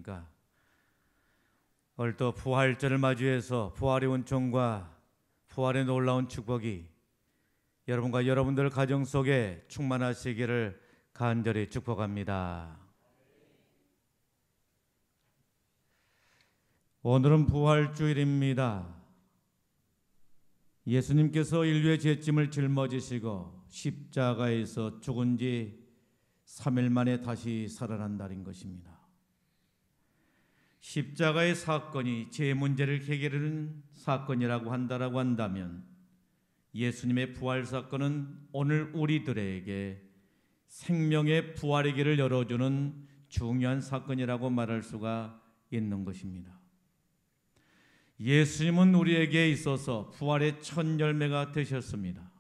안녕하십니까? 오늘 또 부활절을 맞이해서 부활의 은총과 부활의 놀라운 축복이 여러분과 여러분들 가정 속에 충만하시기를 간절히 축복합니다. 오늘은 부활주일입니다. 예수님께서 인류의 죄짐을 짊어지시고 십자가에서 죽은 지 3일 만에 다시 살아난 날인 것입니다. 십자가의 사건이 죄 문제를 해결하는 사건이라고 한다면 예수님의 부활 사건은 오늘 우리들에게 생명의 부활의 길을 열어주는 중요한 사건이라고 말할 수가 있는 것입니다. 예수님은 우리에게 있어서 부활의 첫 열매가 되셨습니다.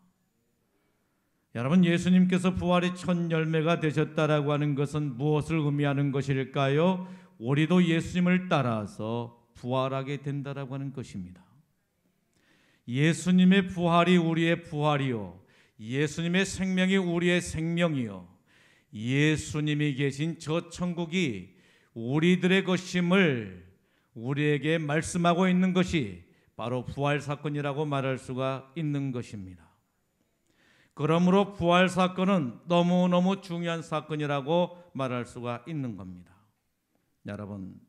여러분, 예수님께서 부활의 첫 열매가 되셨다라고 하는 것은 무엇을 의미하는 것일까요? 우리도 예수님을 따라서 부활하게 된다라고 하는 것입니다. 예수님의 부활이 우리의 부활이요, 예수님의 생명이 우리의 생명이요, 예수님이 계신 저 천국이 우리들의 것임을 우리에게 말씀하고 있는 것이 바로 부활 사건이라고 말할 수가 있는 것입니다. 그러므로 부활 사건은 너무너무 중요한 사건이라고 말할 수가 있는 겁니다. 여러분,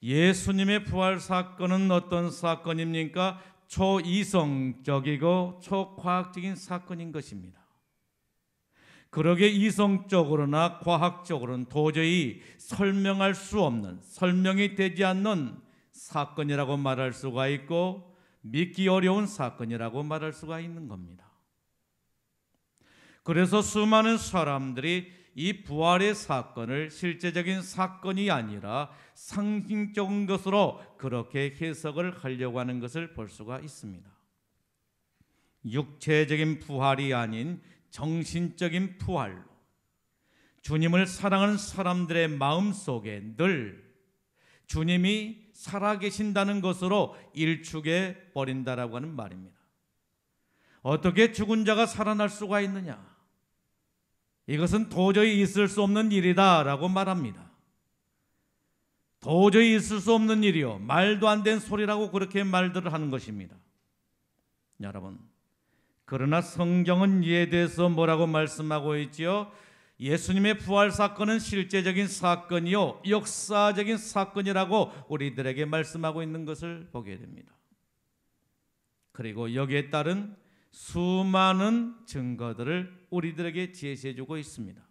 예수님의 부활 사건은 어떤 사건입니까? 초이성적이고 초과학적인 사건인 것입니다. 그러게 이성적으로나 과학적으로는 도저히 설명할 수 없는, 설명이 되지 않는 사건이라고 말할 수가 있고 믿기 어려운 사건이라고 말할 수가 있는 겁니다. 그래서 수많은 사람들이 이 부활의 사건을 실제적인 사건이 아니라 상징적인 것으로 그렇게 해석을 하려고 하는 것을 볼 수가 있습니다. 육체적인 부활이 아닌 정신적인 부활로 주님을 사랑하는 사람들의 마음속에 늘 주님이 살아계신다는 것으로 일축해 버린다라고 하는 말입니다. 어떻게 죽은 자가 살아날 수가 있느냐? 이것은 도저히 있을 수 없는 일이다 라고 말합니다. 도저히 있을 수 없는 일이요, 말도 안 되는 소리라고 그렇게 말들을 하는 것입니다. 여러분, 그러나 성경은 이에 대해서 뭐라고 말씀하고 있지요? 예수님의 부활 사건은 실제적인 사건이요, 역사적인 사건이라고 우리들에게 말씀하고 있는 것을 보게 됩니다. 그리고 여기에 따른 수많은 증거들을 우리들에게 제시해주고 있습니다.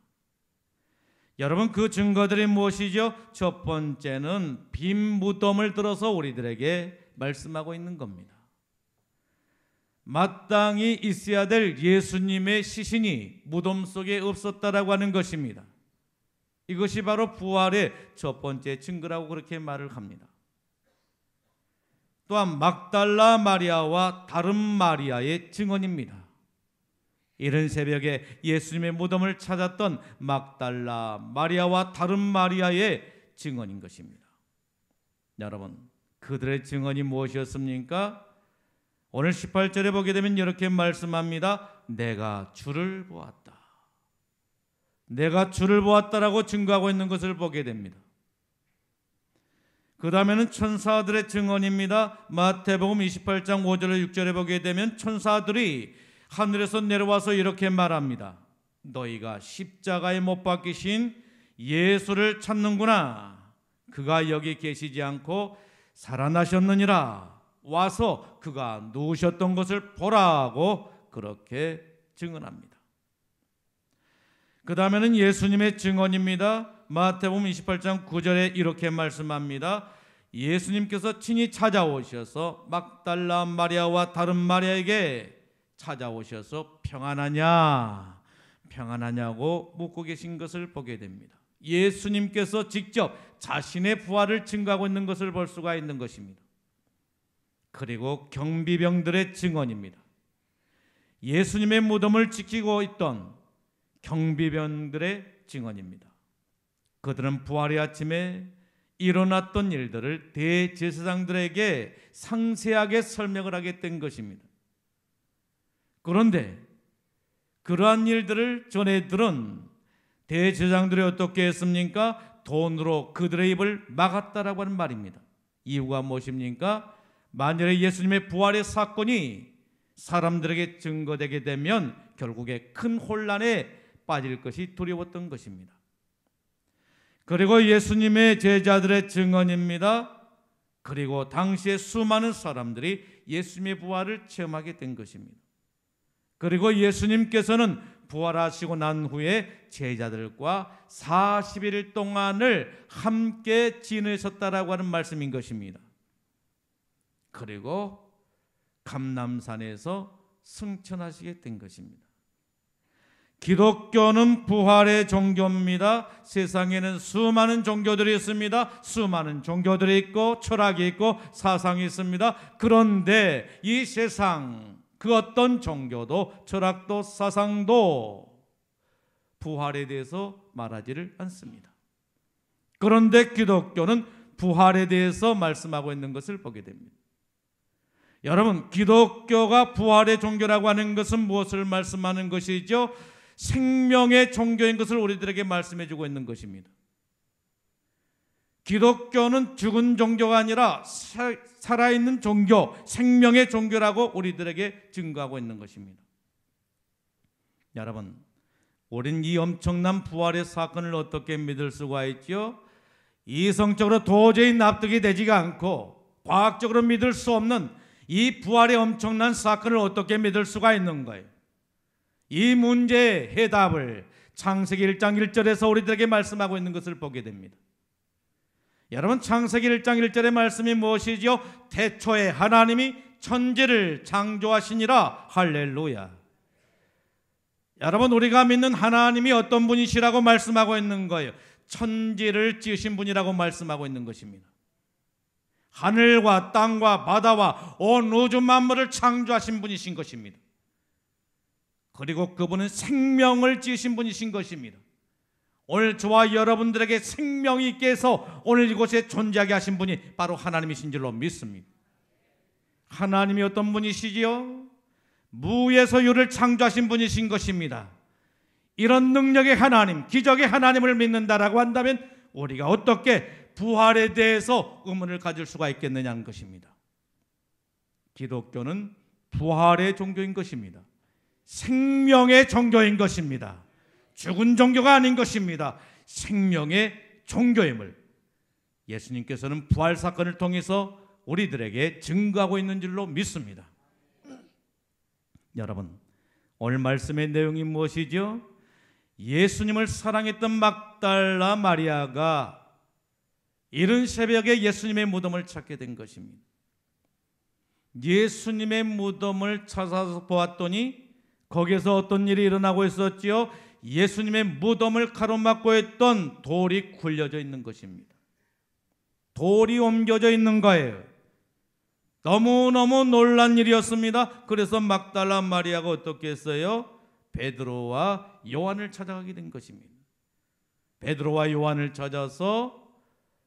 여러분, 그 증거들이 무엇이죠? 첫 번째는 빈 무덤을 들어서 우리들에게 말씀하고 있는 겁니다. 마땅히 있어야 될 예수님의 시신이 무덤 속에 없었다라고 하는 것입니다. 이것이 바로 부활의 첫 번째 증거라고 그렇게 말을 합니다. 또한 막달라 마리아와 다른 마리아의 증언입니다. 이른 새벽에 예수님의 무덤을 찾았던 막달라 마리아와 다른 마리아의 증언인 것입니다. 여러분, 그들의 증언이 무엇이었습니까? 오늘 18절에 보게 되면 이렇게 말씀합니다. 내가 주를 보았다. 내가 주를 보았다라고 증거하고 있는 것을 보게 됩니다. 그 다음에는 천사들의 증언입니다. 마태복음 28장 5절에 6절에 보게 되면 천사들이 하늘에서 내려와서 이렇게 말합니다. 너희가 십자가에 못 박히신 예수를 찾는구나. 그가 여기 계시지 않고 살아나셨느니라. 와서 그가 누우셨던 것을 보라고 그렇게 증언합니다. 그 다음에는 예수님의 증언입니다. 마태복음 28장 9절에 이렇게 말씀합니다. 예수님께서 친히 찾아오셔서 막달라 마리아와 다른 마리아에게 찾아오셔서 평안하냐고 묻고 계신 것을 보게 됩니다. 예수님께서 직접 자신의 부활을 증거하고 있는 것을 볼 수가 있는 것입니다. 그리고 경비병들의 증언입니다. 예수님의 무덤을 지키고 있던 경비병들의 증언입니다. 그들은 부활의 아침에 일어났던 일들을 대제사장들에게 상세하게 설명을 하게 된 것입니다. 그런데 그러한 일들을 전해 들은 대제사장들이 어떻게 했습니까? 돈으로 그들의 입을 막았다라고 하는 말입니다. 이유가 무엇입니까? 만일에 예수님의 부활의 사건이 사람들에게 증거되게 되면 결국에 큰 혼란에 빠질 것이 두려웠던 것입니다. 그리고 예수님의 제자들의 증언입니다. 그리고 당시에 수많은 사람들이 예수님의 부활을 체험하게 된 것입니다. 그리고 예수님께서는 부활하시고 난 후에 제자들과 40일 동안을 함께 지내셨다라고 하는 말씀인 것입니다. 그리고 감람산에서 승천하시게 된 것입니다. 기독교는 부활의 종교입니다. 세상에는 수많은 종교들이 있습니다. 수많은 종교들이 있고 철학이 있고 사상이 있습니다. 그런데 이 세상 그 어떤 종교도 철학도 사상도 부활에 대해서 말하지를 않습니다. 그런데 기독교는 부활에 대해서 말씀하고 있는 것을 보게 됩니다. 여러분, 기독교가 부활의 종교라고 하는 것은 무엇을 말씀하는 것이죠? 생명의 종교인 것을 우리들에게 말씀해 주고 있는 것입니다. 기독교는 죽은 종교가 아니라 살아있는 종교, 생명의 종교라고 우리들에게 증거하고 있는 것입니다. 여러분, 우린 이 엄청난 부활의 사건을 어떻게 믿을 수가 있죠? 이성적으로 도저히 납득이 되지가 않고 과학적으로 믿을 수 없는 이 부활의 엄청난 사건을 어떻게 믿을 수가 있는 거예요? 이 문제의 해답을 창세기 1장 1절에서 우리들에게 말씀하고 있는 것을 보게 됩니다. 여러분, 창세기 1장 1절의 말씀이 무엇이죠? 태초에 하나님이 천지를 창조하시니라. 할렐루야. 여러분, 우리가 믿는 하나님이 어떤 분이시라고 말씀하고 있는 거예요? 천지를 지으신 분이라고 말씀하고 있는 것입니다. 하늘과 땅과 바다와 온 우주 만물을 창조하신 분이신 것입니다. 그리고 그분은 생명을 지으신 분이신 것입니다. 오늘 저와 여러분들에게 생명이 있게 해서 오늘 이곳에 존재하게 하신 분이 바로 하나님이신 줄로 믿습니다. 하나님이 어떤 분이시지요? 무에서 유를 창조하신 분이신 것입니다. 이런 능력의 하나님, 기적의 하나님을 믿는다라고 한다면 우리가 어떻게 부활에 대해서 의문을 가질 수가 있겠느냐는 것입니다. 기독교는 부활의 종교인 것입니다. 생명의 종교인 것입니다. 죽은 종교가 아닌 것입니다. 생명의 종교임을 예수님께서는 부활 사건을 통해서 우리들에게 증거하고 있는 줄로 믿습니다. 여러분, 오늘 말씀의 내용이 무엇이죠? 예수님을 사랑했던 막달라 마리아가 이른 새벽에 예수님의 무덤을 찾게 된 것입니다. 예수님의 무덤을 찾아서 보았더니 거기에서 어떤 일이 일어나고 있었지요? 예수님의 무덤을 가로막고 있던 돌이 굴려져 있는 것입니다. 돌이 옮겨져 있는 거예요. 너무너무 놀란 일이었습니다. 그래서 막달라 마리아가 어떻게 했어요? 베드로와 요한을 찾아가게 된 것입니다. 베드로와 요한을 찾아서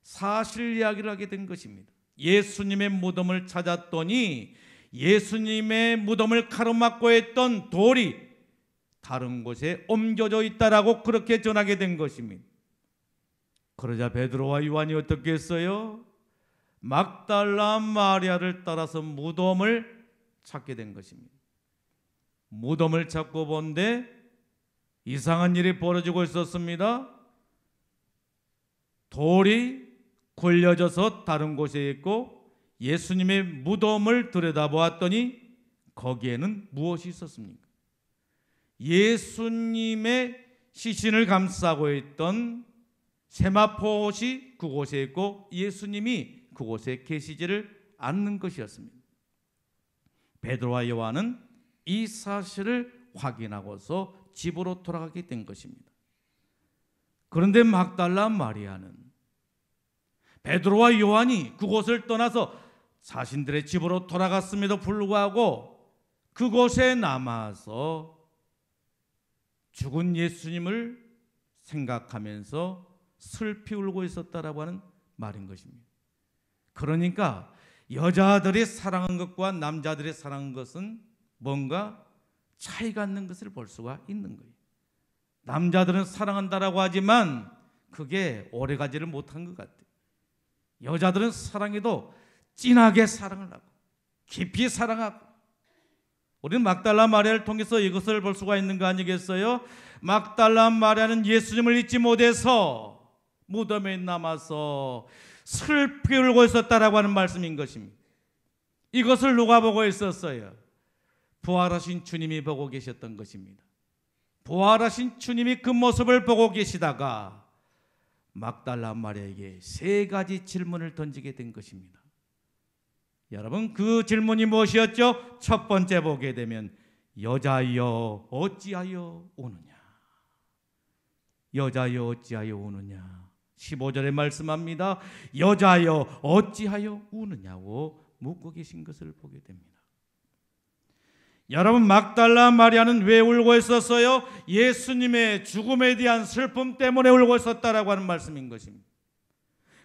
사실 이야기를 하게 된 것입니다. 예수님의 무덤을 찾았더니 예수님의 무덤을 가로막고 있던 돌이 다른 곳에 옮겨져 있다라고 그렇게 전하게 된 것입니다. 그러자 베드로와 요한이 어떻게 했어요? 막달라 마리아를 따라서 무덤을 찾게 된 것입니다. 무덤을 찾고 본데 이상한 일이 벌어지고 있었습니다. 돌이 굴려져서 다른 곳에 있고 예수님의 무덤을 들여다보았더니 거기에는 무엇이 있었습니까? 예수님의 시신을 감싸고 있던 세마포옷이 그곳에 있고 예수님이 그곳에 계시지를 않는 것이었습니다. 베드로와 요한은 이 사실을 확인하고서 집으로 돌아가게 된 것입니다. 그런데 막달라 마리아는 베드로와 요한이 그곳을 떠나서 자신들의 집으로 돌아갔음에도 불구하고 그곳에 남아서 죽은 예수님을 생각하면서 슬피 울고 있었다라고 하는 말인 것입니다. 그러니까 여자들이 사랑한 것과 남자들이 사랑한 것은 뭔가 차이가 있는 것을 볼 수가 있는 거예요. 남자들은 사랑한다라고 하지만 그게 오래가지를 못한 것 같아요. 여자들은 사랑해도 진하게 사랑을 하고 깊이 사랑하고, 우리는 막달라 마리아를 통해서 이것을 볼 수가 있는 거 아니겠어요? 막달라 마리아는 예수님을 잊지 못해서 무덤에 남아서 슬피 울고 있었다라고 하는 말씀인 것입니다. 이것을 누가 보고 있었어요? 부활하신 주님이 보고 계셨던 것입니다. 부활하신 주님이 그 모습을 보고 계시다가 막달라 마리아에게 세 가지 질문을 던지게 된 것입니다. 여러분, 그 질문이 무엇이었죠? 첫 번째 보게 되면 여자여 어찌하여 우느냐, 여자여 어찌하여 우느냐. 15절에 말씀합니다. 여자여 어찌하여 우느냐고 묻고 계신 것을 보게 됩니다. 여러분, 막달라 마리아는 왜 울고 있었어요? 예수님의 죽음에 대한 슬픔 때문에 울고 있었다라고 하는 말씀인 것입니다.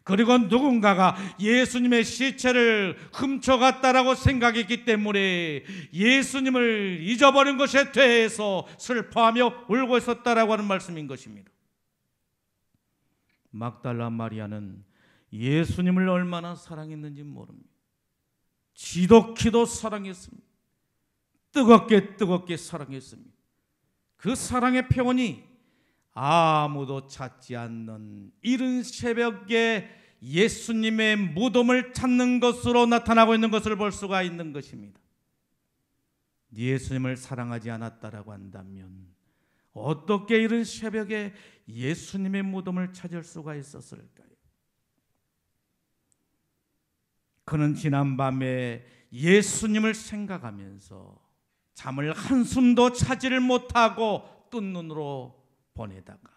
그리고 누군가가 예수님의 시체를 훔쳐갔다라고 생각했기 때문에 예수님을 잊어버린 것에 대해서 슬퍼하며 울고 있었다라고 하는 말씀인 것입니다. 막달라 마리아는 예수님을 얼마나 사랑했는지 모릅니다. 지독히도 사랑했습니다. 뜨겁게 사랑했습니다. 그 사랑의 표현이 아무도 찾지 않는 이른 새벽에 예수님의 무덤을 찾는 것으로 나타나고 있는 것을 볼 수가 있는 것입니다. 예수님을 사랑하지 않았다라고 한다면 어떻게 이른 새벽에 예수님의 무덤을 찾을 수가 있었을까요? 그는 지난밤에 예수님을 생각하면서 잠을 한숨도 자지를 못하고 뜬 눈으로 보내다가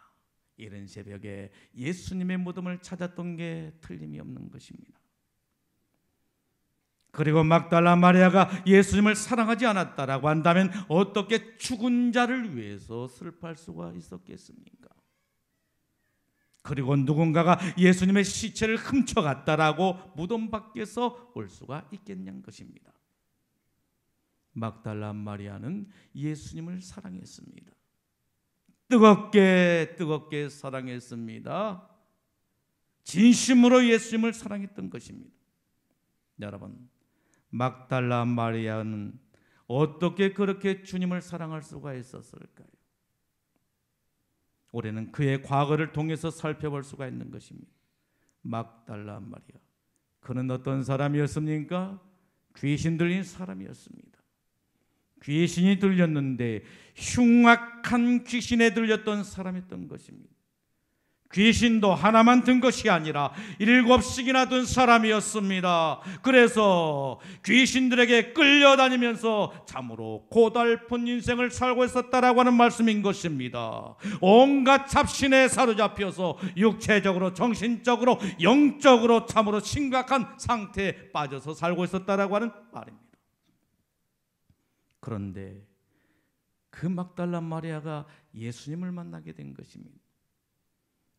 이른 새벽에 예수님의 무덤을 찾았던 게 틀림이 없는 것입니다. 그리고 막달라 마리아가 예수님을 사랑하지 않았다라고 한다면 어떻게 죽은 자를 위해서 슬퍼할 수가 있었겠습니까? 그리고 누군가가 예수님의 시체를 훔쳐갔다라고 무덤 밖에서 올 수가 있겠냐는 것입니다. 막달라 마리아는 예수님을 사랑했습니다. 뜨겁게 사랑했습니다. 진심으로 예수님을 사랑했던 것입니다. 여러분, 막달라 마리아는 어떻게 그렇게 주님을 사랑할 수가 있었을까요? 우리는 그의 과거를 통해서 살펴볼 수가 있는 것입니다. 막달라 마리아, 그는 어떤 사람이었습니까? 귀신 들린 사람이었습니다. 귀신이 들렸는데 흉악한 귀신에 들렸던 사람이었던 것입니다. 귀신도 하나만 든 것이 아니라 7씩이나 든 사람이었습니다. 그래서 귀신들에게 끌려다니면서 참으로 고달픈 인생을 살고 있었다라고 하는 말씀인 것입니다. 온갖 잡신에 사로잡혀서 육체적으로, 정신적으로, 영적으로 참으로 심각한 상태에 빠져서 살고 있었다라고 하는 말입니다. 그런데 그 막달라 마리아가 예수님을 만나게 된 것입니다.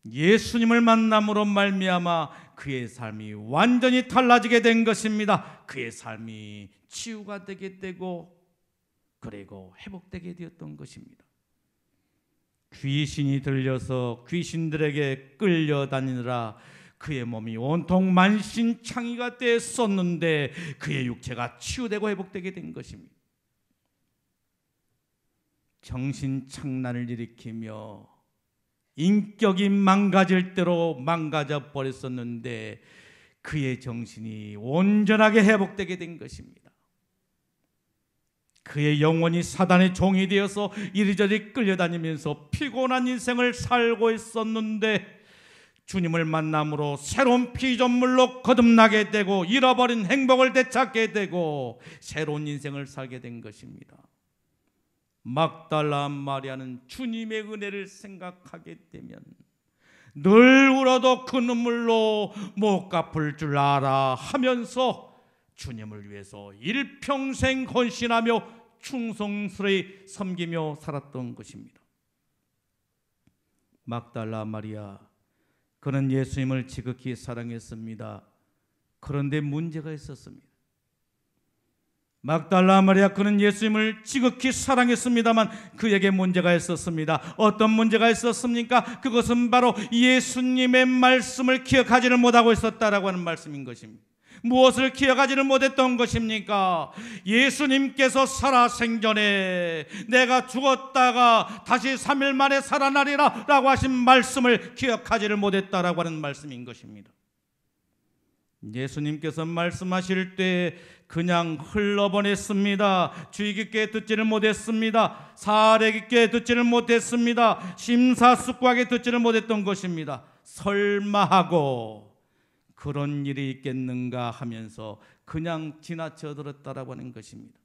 예수님을 만남으로 말미암아 그의 삶이 완전히 달라지게 된 것입니다. 그의 삶이 치유가 되게 되고 그리고 회복되게 되었던 것입니다. 귀신이 들려서 귀신들에게 끌려다니느라 그의 몸이 온통 만신창이가 됐었는데 그의 육체가 치유되고 회복되게 된 것입니다. 정신착란을 일으키며 인격이 망가질 대로 망가져 버렸었는데 그의 정신이 온전하게 회복되게 된 것입니다. 그의 영혼이 사단의 종이 되어서 이리저리 끌려다니면서 피곤한 인생을 살고 있었는데 주님을 만남으로 새로운 피조물로 거듭나게 되고 잃어버린 행복을 되찾게 되고 새로운 인생을 살게 된 것입니다. 막달라 마리아는 주님의 은혜를 생각하게 되면 늘 울어도 그 눈물로 못 갚을 줄 알아 하면서 주님을 위해서 일평생 헌신하며 충성스레 섬기며 살았던 것입니다. 막달라 마리아, 그는 예수님을 지극히 사랑했습니다. 그런데 문제가 있었습니다. 막달라 마리아, 그는 예수님을 지극히 사랑했습니다만 그에게 문제가 있었습니다. 어떤 문제가 있었습니까? 그것은 바로 예수님의 말씀을 기억하지를 못하고 있었다라고 하는 말씀인 것입니다. 무엇을 기억하지를 못했던 것입니까? 예수님께서 살아생전에 내가 죽었다가 다시 3일 만에 살아나리라 라고 하신 말씀을 기억하지를 못했다라고 하는 말씀인 것입니다. 예수님께서 말씀하실 때 그냥 흘러보냈습니다. 주의 깊게 듣지를 못했습니다. 사례 깊게 듣지를 못했습니다. 심사숙고하게 듣지를 못했던 것입니다. 설마 하고 그런 일이 있겠는가 하면서 그냥 지나쳐 들었다라고 하는 것입니다.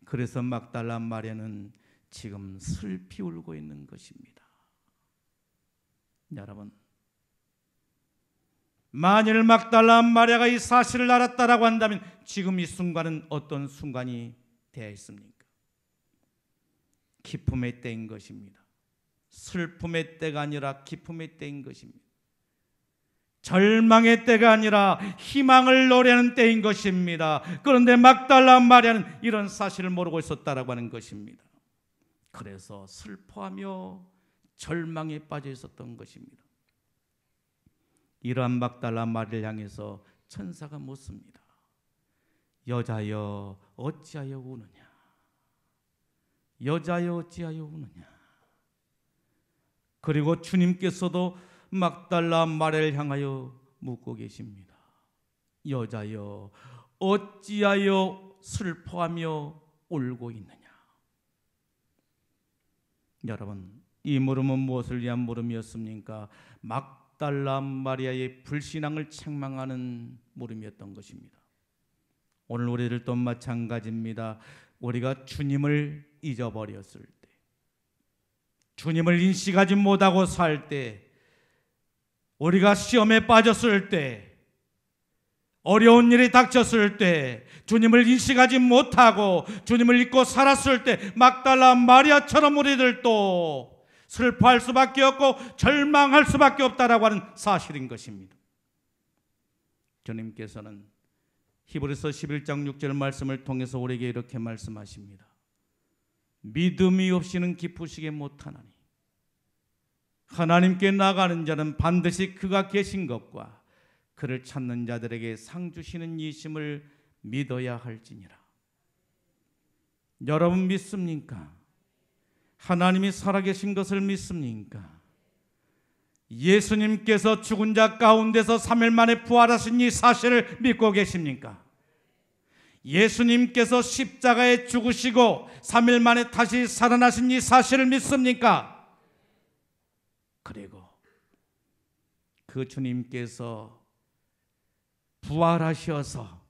그래서 막달라 마리아는 지금 슬피 울고 있는 것입니다. 여러분, 만일 막달라 마리아가 이 사실을 알았다라고 한다면 지금 이 순간은 어떤 순간이 되어 있습니까? 기쁨의 때인 것입니다. 슬픔의 때가 아니라 기쁨의 때인 것입니다. 절망의 때가 아니라 희망을 노래하는 때인 것입니다. 그런데 막달라 마리아는 이런 사실을 모르고 있었다라고 하는 것입니다. 그래서 슬퍼하며 절망에 빠져 있었던 것입니다. 이러한 막달라 마리아를 향해서 천사가 묻습니다. 여자여 어찌하여 우느냐? 여자여 어찌하여 우느냐? 그리고 주님께서도 막달라 마리아를 향하여 묻고 계십니다. 여자여 어찌하여 슬퍼하며 울고 있느냐? 여러분, 이 물음은 무엇을 위한 물음이었습니까? 막달라 마리아의 불신앙을 책망하는 물음이었던 것입니다. 오늘 우리들도 마찬가지입니다. 우리가 주님을 잊어버렸을 때, 주님을 인식하지 못하고 살 때, 우리가 시험에 빠졌을 때, 어려운 일이 닥쳤을 때, 주님을 인식하지 못하고 주님을 잊고 살았을 때 막달라 마리아처럼 우리들도 슬퍼할 수밖에 없고 절망할 수밖에 없다라고 하는 사실인 것입니다. 주님께서는 히브리서 11장 6절 말씀을 통해서 우리에게 이렇게 말씀하십니다. 믿음이 없이는 기쁘시게 못하나니 하나님께 나가는 자는 반드시 그가 계신 것과 그를 찾는 자들에게 상 주시는 이심을 믿어야 할지니라. 여러분 믿습니까? 하나님이 살아계신 것을 믿습니까? 예수님께서 죽은 자 가운데서 3일 만에 부활하신 이 사실을 믿고 계십니까? 예수님께서 십자가에 죽으시고 3일 만에 다시 살아나신 이 사실을 믿습니까? 그리고 그 주님께서 부활하셔서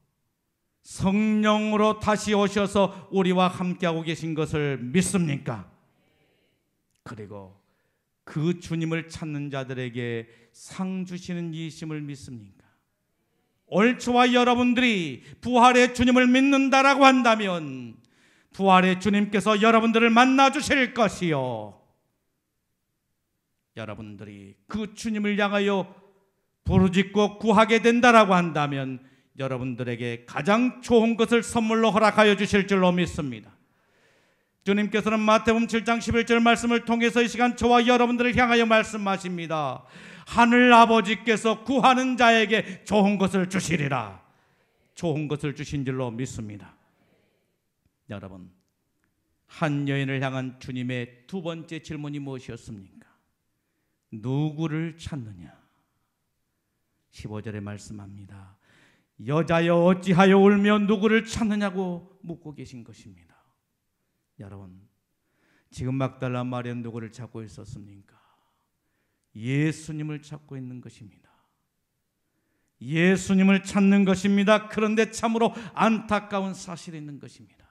성령으로 다시 오셔서 우리와 함께하고 계신 것을 믿습니까? 그리고 그 주님을 찾는 자들에게 상 주시는 이심을 믿습니까? 오늘 저와 여러분들이 부활의 주님을 믿는다라고 한다면 부활의 주님께서 여러분들을 만나 주실 것이요, 여러분들이 그 주님을 향하여 부르짖고 구하게 된다라고 한다면 여러분들에게 가장 좋은 것을 선물로 허락하여 주실 줄로 믿습니다. 주님께서는 마태복음 7장 11절 말씀을 통해서 이 시간 저와 여러분들을 향하여 말씀하십니다. 하늘 아버지께서 구하는 자에게 좋은 것을 주시리라. 좋은 것을 주신 줄로 믿습니다. 여러분, 한 여인을 향한 주님의 두 번째 질문이 무엇이었습니까? 누구를 찾느냐? 15절에 말씀합니다. 여자여 어찌하여 울며 누구를 찾느냐고 묻고 계신 것입니다. 여러분, 지금 막달라 마리아는 누구를 찾고 있었습니까? 예수님을 찾고 있는 것입니다. 예수님을 찾는 것입니다. 그런데 참으로 안타까운 사실이 있는 것입니다.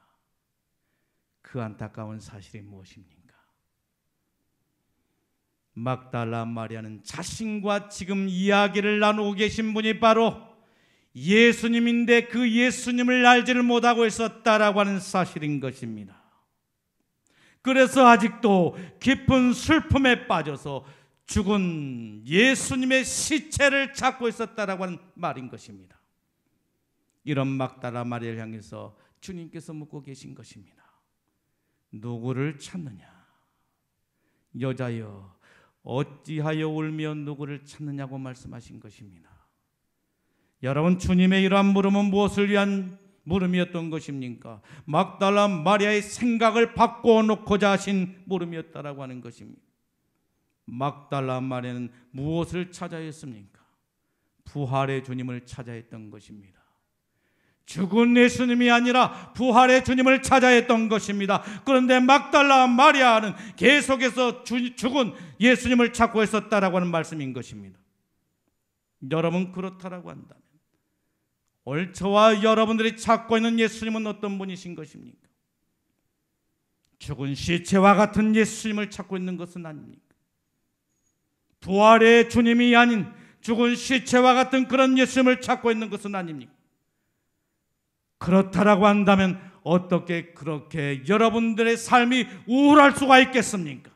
그 안타까운 사실이 무엇입니까? 막달라 마리아는 자신과 지금 이야기를 나누고 계신 분이 바로 예수님인데 그 예수님을 알지를 못하고 있었다라고 하는 사실인 것입니다. 그래서 아직도 깊은 슬픔에 빠져서 죽은 예수님의 시체를 찾고 있었다라고 하는 말인 것입니다. 이런 막달라 마리아를 향해서 주님께서 묻고 계신 것입니다. 누구를 찾느냐? 여자여 어찌하여 울며 누구를 찾느냐고 말씀하신 것입니다. 여러분, 주님의 이러한 물음은 무엇을 위한 물음이었던 것입니까? 막달라 마리아의 생각을 바꿔놓고자 하신 물음이었다라고 하는 것입니다. 막달라 마리아는 무엇을 찾아야 했습니까? 부활의 주님을 찾아야 했던 것입니다. 죽은 예수님이 아니라 부활의 주님을 찾아야 했던 것입니다. 그런데 막달라 마리아는 계속해서 죽은 예수님을 찾고 있었다라고 하는 말씀인 것입니다. 여러분, 그렇다라고 한다면 오늘 저와 여러분들이 찾고 있는 예수님은 어떤 분이신 것입니까? 죽은 시체와 같은 예수님을 찾고 있는 것은 아닙니까? 부활의 주님이 아닌 죽은 시체와 같은 그런 예수님을 찾고 있는 것은 아닙니까? 그렇다라고 한다면 어떻게 그렇게 여러분들의 삶이 우울할 수가 있겠습니까?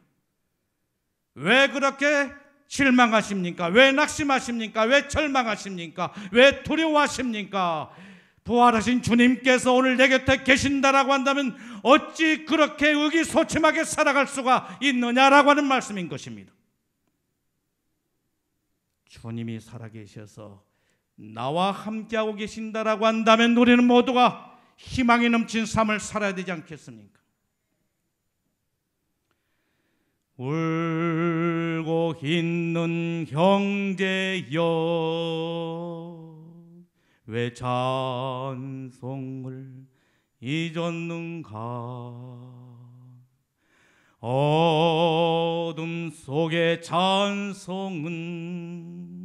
왜 그렇게 실망하십니까? 왜 낙심하십니까? 왜 절망하십니까? 왜 두려워하십니까? 부활하신 주님께서 오늘 내 곁에 계신다라고 한다면 어찌 그렇게 의기소침하게 살아갈 수가 있느냐라고 하는 말씀인 것입니다. 주님이 살아계셔서 나와 함께하고 계신다라고 한다면 우리는 모두가 희망이 넘친 삶을 살아야 되지 않겠습니까? 울고 있는 형제여 왜 찬송을 잊었는가? 어둠 속의 찬송은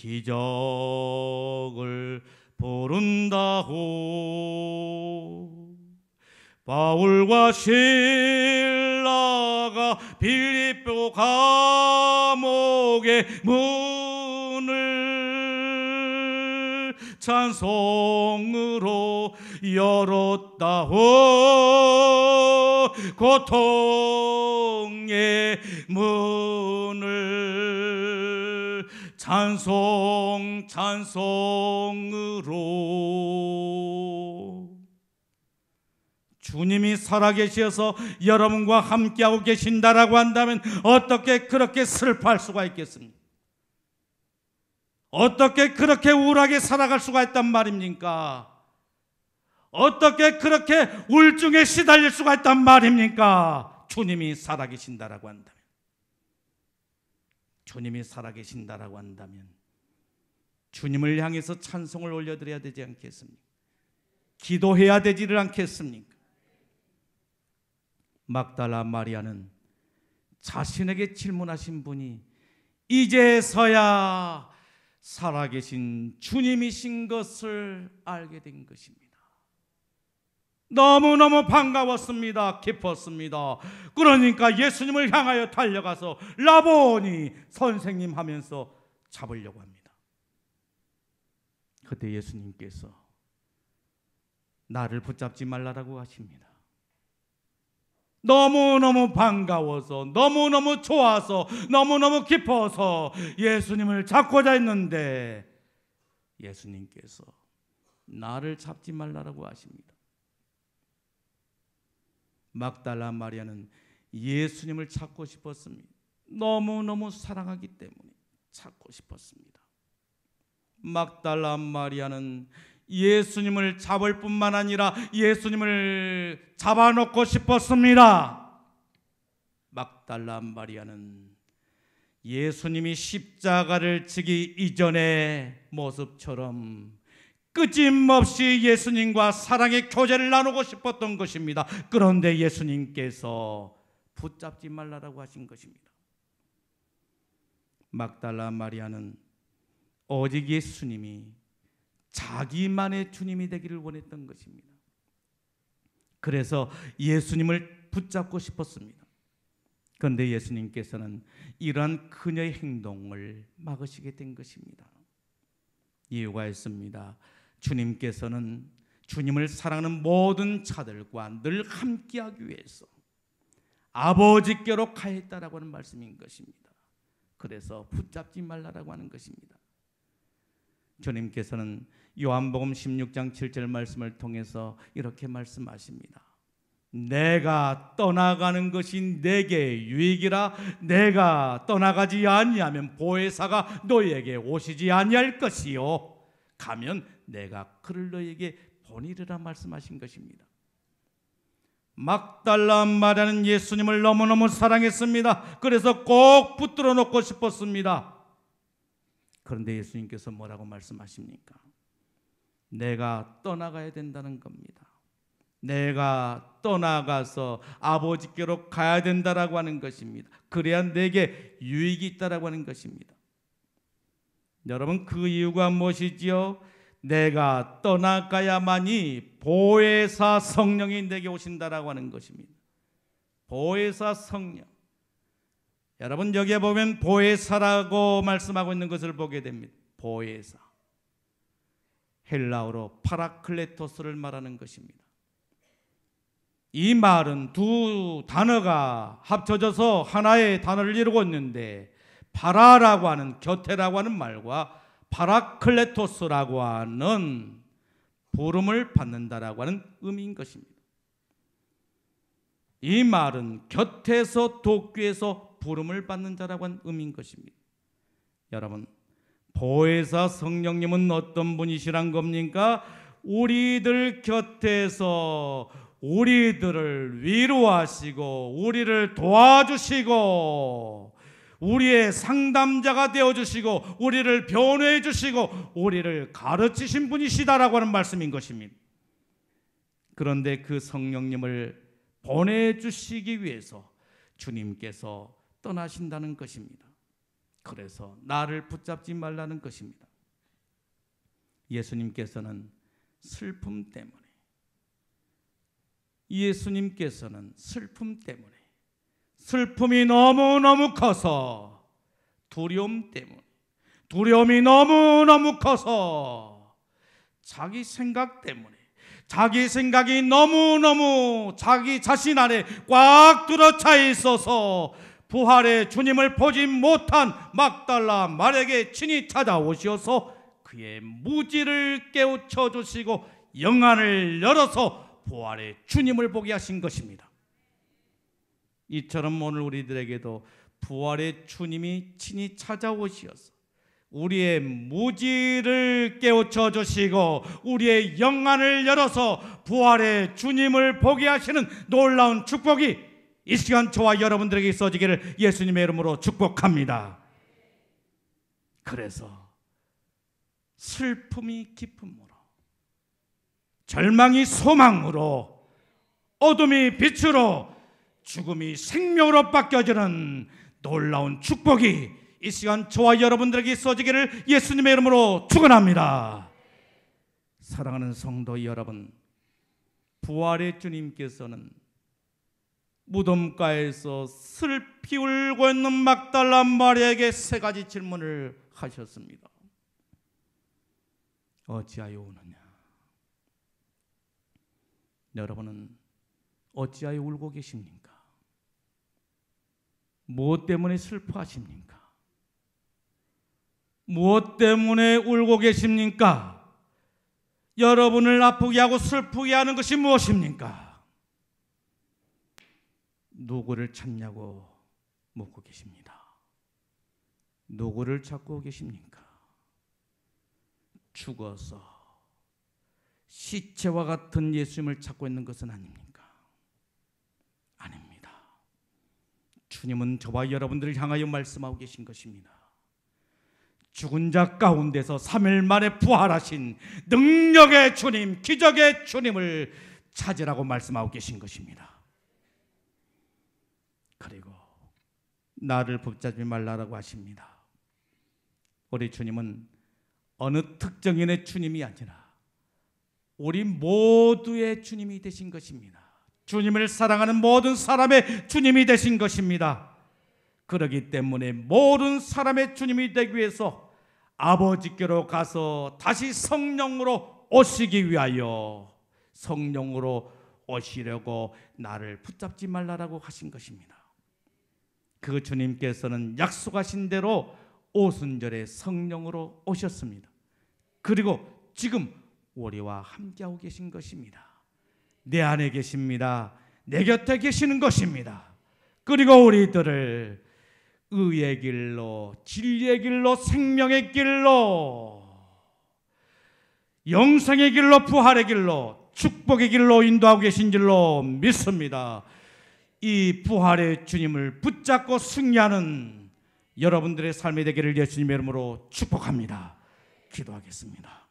기적을 부른다고. 바울과 실라가 빌립보 감옥의 문을 찬송으로 열었다오. 고통의 문을 찬송으로. 주님이 살아계셔서 여러분과 함께하고 계신다라고 한다면 어떻게 그렇게 슬퍼할 수가 있겠습니까? 어떻게 그렇게 우울하게 살아갈 수가 있단 말입니까? 어떻게 그렇게 우울증에 시달릴 수가 있단 말입니까? 주님이 살아계신다라고 한다면, 주님이 살아계신다라고 한다면 주님을 향해서 찬송을 올려드려야 되지 않겠습니까? 기도해야 되지를 않겠습니까? 막달라 마리아는 자신에게 질문하신 분이 이제서야 살아계신 주님이신 것을 알게 된 것입니다. 너무너무 반가웠습니다. 기뻤습니다. 그러니까 예수님을 향하여 달려가서 라보니, 선생님 하면서 잡으려고 합니다. 그때 예수님께서 나를 붙잡지 말라라고 하십니다. 너무너무 반가워서, 너무너무 좋아서, 너무너무 기뻐서 예수님을 잡고자 했는데 예수님께서 나를 잡지 말라라고 하십니다. 막달라 마리아는 예수님을 찾고 싶었습니다. 너무너무 사랑하기 때문에 찾고 싶었습니다. 막달라 마리아는 예수님을 잡을 뿐만 아니라 예수님을 잡아놓고 싶었습니다. 막달라 마리아는 예수님이 십자가를 지기 이전의 모습처럼 끊임없이 예수님과 사랑의 교제를 나누고 싶었던 것입니다. 그런데 예수님께서 붙잡지 말라라고 하신 것입니다. 막달라 마리아는 오직 예수님이 자기만의 주님이 되기를 원했던 것입니다. 그래서 예수님을 붙잡고 싶었습니다. 그런데 예수님께서는 이러한 그녀의 행동을 막으시게 된 것입니다. 이유가 있습니다. 주님께서는 주님을 사랑하는 모든 자들과 늘 함께하기 위해서 아버지께로 가야 했다라고 하는 말씀인 것입니다. 그래서 붙잡지 말라라고 하는 것입니다. 주님께서는 요한복음 16장 7절 말씀을 통해서 이렇게 말씀하십니다. 내가 떠나가는 것이 내게 유익이라. 내가 떠나가지 아니하면 보혜사가 너희에게 오시지 아니할 것이요 가면 내가 그를 너희에게 보내리라 말씀하신 것입니다. 막달라 마리아는 예수님을 너무너무 사랑했습니다. 그래서 꼭 붙들어 놓고 싶었습니다. 그런데 예수님께서 뭐라고 말씀하십니까? 내가 떠나가야 된다는 겁니다. 내가 떠나가서 아버지께로 가야 된다라고 하는 것입니다. 그래야 내게 유익이 있다라고 하는 것입니다. 여러분, 그 이유가 무엇이지요? 내가 떠나가야만이 보혜사 성령이 내게 오신다라고 하는 것입니다. 보혜사 성령. 여러분, 여기에 보면 보혜사라고 말씀하고 있는 것을 보게 됩니다. 보혜사. 헬라어로 파라클레토스를 말하는 것입니다. 이 말은 두 단어가 합쳐져서 하나의 단어를 이루고 있는데, 파라라고 하는 곁에라고 하는 말과 파라클레토스라고 하는 부름을 받는다라고 하는 의미인 것입니다. 이 말은 곁에서 돕기위해서 부름을 받는 자라고 하는 의미인 것입니다. 여러분, 보혜사 성령님은 어떤 분이시란 겁니까? 우리들 곁에서 우리들을 위로하시고 우리를 도와주시고 우리의 상담자가 되어주시고 우리를 변호해 주시고 우리를 가르치신 분이시다라고 하는 말씀인 것입니다. 그런데 그 성령님을 보내주시기 위해서 주님께서 떠나신다는 것입니다. 그래서 나를 붙잡지 말라는 것입니다. 예수님께서는 슬픔 때문에 슬픔이 너무너무 커서 두려움이 너무너무 커서 자기 생각 때문에 자기 생각이 너무너무 자기 자신 안에 꽉 들어차 있어서 부활의 주님을 보지 못한 막달라 마리아에게 친히 찾아오셔서 그의 무지를 깨우쳐 주시고 영안을 열어서 부활의 주님을 보게 하신 것입니다. 이처럼 오늘 우리들에게도 부활의 주님이 친히 찾아오셔서 우리의 무지를 깨우쳐 주시고 우리의 영안을 열어서 부활의 주님을 보게 하시는 놀라운 축복이 이 시간 저와 여러분들에게 있어지기를 예수님의 이름으로 축복합니다. 그래서 슬픔이 기쁨으로, 절망이 소망으로, 어둠이 빛으로, 죽음이 생명으로 바뀌어지는 놀라운 축복이 이 시간 저와 여러분들에게 있어지기를 예수님의 이름으로 축원합니다. 사랑하는 성도 여러분, 부활의 주님께서는 무덤가에서 슬피 울고 있는 막달라 마리아에게 세 가지 질문을 하셨습니다. 어찌하여 우느냐? 여러분은 어찌하여 울고 계십니까? 무엇 때문에 슬퍼하십니까? 무엇 때문에 울고 계십니까? 여러분을 아프게 하고 슬프게 하는 것이 무엇입니까? 누구를 찾냐고 묻고 계십니다. 누구를 찾고 계십니까? 죽어서 시체와 같은 예수님을 찾고 있는 것은 아닙니까? 아닙니다. 주님은 저와 여러분들을 향하여 말씀하고 계신 것입니다. 죽은 자 가운데서 3일 만에 부활하신 능력의 주님, 기적의 주님을 찾으라고 말씀하고 계신 것입니다. 그리고 나를 붙잡지 말라라고 하십니다. 우리 주님은 어느 특정인의 주님이 아니라 우리 모두의 주님이 되신 것입니다. 주님을 사랑하는 모든 사람의 주님이 되신 것입니다. 그렇기 때문에 모든 사람의 주님이 되기 위해서 아버지께로 가서 다시 성령으로 오시기 위하여 성령으로 오시려고 나를 붙잡지 말라라고 하신 것입니다. 그 주님께서는 약속하신 대로 오순절에 성령으로 오셨습니다. 그리고 지금 우리와 함께하고 계신 것입니다. 내 안에 계십니다. 내 곁에 계시는 것입니다. 그리고 우리들을 의의 길로, 진리의 길로, 생명의 길로, 영생의 길로, 부활의 길로, 축복의 길로 인도하고 계신 줄로 믿습니다. 이 부활의 주님을 붙잡고 승리하는 여러분들의 삶이 되기를 예수님의 이름으로 축복합니다. 기도하겠습니다.